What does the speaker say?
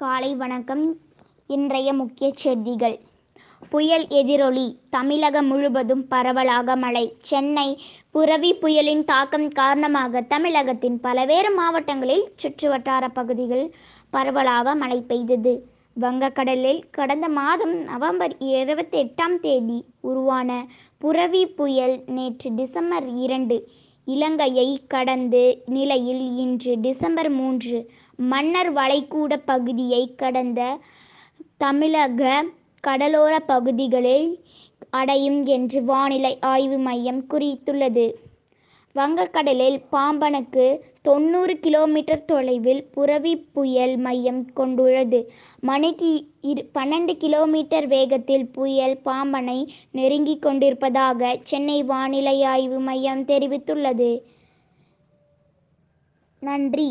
காலை வணக்கம். இன்றைய முக்கிய செய்திகள். புயல் எதிரொலி தமிழகம் முழுவதும் பரவலாக மழை. சென்னை புரவி புயலின் தாக்கம் காரணமாக தமிழகத்தின் பல்வேறு மாவட்டங்களில் சுற்றுவட்டார பகுதிகளில் பரவலாக மழை பெய்தது. வங்கக்கடலில் கடந்த மாதம் நவம்பர் 28 உருவான புரவி புயல் நேற்று டிசம்பர் 2 இலங்கையை கடந்த நிலையில் இன்று டிசம்பர் 3 மன்னார் வளைகுடா பகுதியை கடந்த தமிழக கடலோர பகுதிகளை அடையும் என்று வானிலை ஆய்வு மையம் குறித்துள்ளது. வங்கக்கடலில் பாம்பனுக்கு 90 கிலோமீட்டர் தொலைவில் புரவி புயல் மையம் கொண்டுள்ளது. மணிக்கு 12 கிலோமீட்டர் வேகத்தில் புயல் பாம்பனை நெருங்கிக் கொண்டிருப்பதாக சென்னை வானிலை ஆய்வு மையம் தெரிவித்துள்ளது. நன்றி.